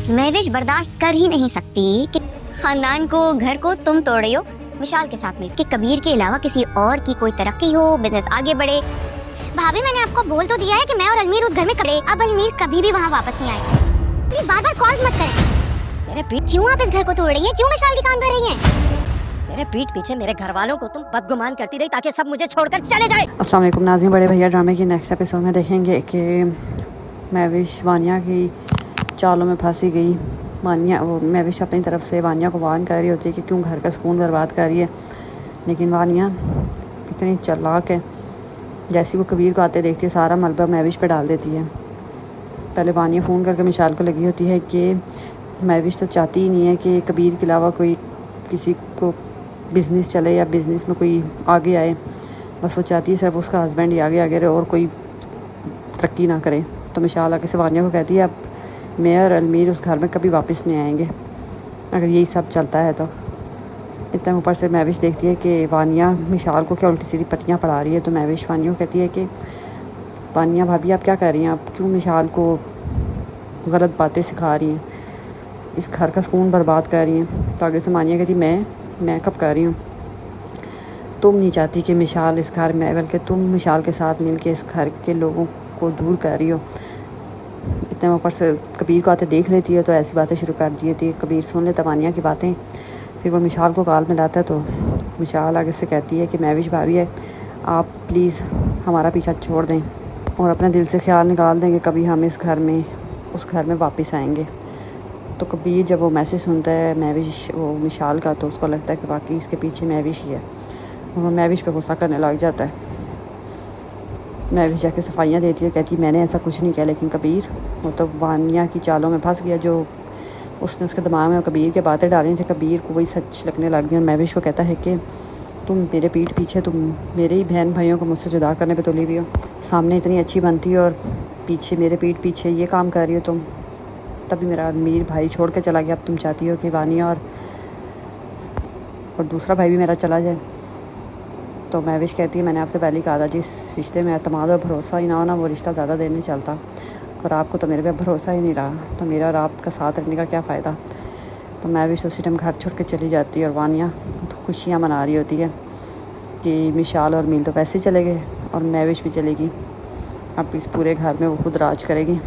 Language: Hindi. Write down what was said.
महविश बर्दाश्त कर ही नहीं सकती कि खानदान को, घर को तुम तोड़ रही हो विशाल के साथ मिलकर। कबीर के अलावा किसी और की कोई तरक्की हो, बिजनेस आगे बढ़े। भाभी मैंने आपको बोल तो दिया है कि मैं और अलमीर उस घर में करे। अब अलमीर कभी भी वहाँ वापस नहीं आए। प्लीज बार बार कॉल्स मत करें। मेरे पीठ क्यों आप इस घर को तोड़ रही हैं? क्यों विशाल की काम कर रही हैं? मेरे पीठ पीछे मेरे घर वालों को तुम बदगुमान करती रही ताकि सब मुझे छोड़कर चले जाए। अस्सलाम वालेकुम नाज़रीन, बड़े भैया ड्रामे की नेक्स्ट एपिसोड में देखेंगे कि महविश वानिया की चालों में फंसी गई। महविश अपनी तरफ से वानिया को वार्न कर रही होती है कि क्यों घर का सुकून बर्बाद कर रही है, लेकिन वानिया इतनी चालाक है, जैसी वो कबीर को आते देखती है सारा मलबा महविश पे डाल देती है। पहले वानिया फ़ोन करके मिशाल को लगी होती है कि महविश तो चाहती ही नहीं है कि कबीर के अलावा कोई किसी को बिज़नेस चले या बिज़नेस में कोई आगे आए। बस वो चाहती है सिर्फ उसका हस्बैंड ही आगे आगे रहे और कोई तरक्की ना करे। तो मिशाल आके से वानिया को कहती है अब मैं और अलमीर उस घर में कभी वापस नहीं आएंगे अगर यही सब चलता है तो। इतने ऊपर से महविश देखती है कि वानिया मिशाल को क्या उल्टी सीधी पट्टियाँ पढ़ा रही है। तो महविश वानिया को कहती है कि वानिया भाभी आप क्या कर रही हैं, आप क्यों मिशाल को गलत बातें सिखा रही हैं, इस घर का सुकून बर्बाद कर रही हैं। तो आगे से वानिया कहती मैं कब कर रही हूँ, तुम नहीं चाहती कि मिशाल इस घर में, बल्कि तुम मिशाल के साथ मिल के इस घर के लोगों को दूर कर रही हो। इतने ऊपर से कबीर को आते देख लेती है तो ऐसी बातें शुरू कर दी थी। कबीर सुन लेता वानिया की बातें, फिर वो मिशाल को कॉल में लाता है। तो मिशाल आगे से कहती है कि महविश भाभी है, आप प्लीज़ हमारा पीछा छोड़ दें और अपने दिल से ख्याल निकाल दें कि कभी हम उस घर में वापस आएंगे। तो कबीर जब वो मैसेज सुनता है मिशाल का, तो उसको लगता है कि वाकई इसके पीछे महविश ही है और वो महविश पे गुस्सा करने लग जाता है। महविश जाके सफाइयाँ देती है, कहती मैंने ऐसा कुछ नहीं किया। लेकिन कबीर वो तो वानिया की चालों में फंस गया, जो उसने उसके दिमाग में कबीर के बातें डाली थी, कबीर को वही सच लगने लग गई। और महविश को कहता है कि तुम मेरे पीठ पीछे, तुम मेरे ही बहन भाइयों को मुझसे जुदा करने पे तुली हुई हो, सामने इतनी अच्छी बनती हो और पीछे मेरे पीठ पीछे ये काम कर रही हो तुम। तभी मेरा अमीर भाई छोड़ के चला गया, अब तुम चाहती हो कि वानिया और दूसरा भाई भी मेरा चला जाए। तो महविश कहती है मैंने आपसे पहले ही कहा था, जिस रिश्ते में एतमाद और भरोसा ही ना हो ना, वो रिश्ता ज़्यादा देर नहीं चलता, और आपको तो मेरे पे भरोसा ही नहीं रहा, तो मेरा और आपका साथ रखने का क्या फ़ायदा। तो महविश उसी टाइम घर छोड़ के चली जाती है और वानिया तो खुशियाँ मना रही होती है कि मिशाल और मील तो वैसे ही चले गए और महविश भी चलेगी, अब इस पूरे घर में वो खुद राज करेगी।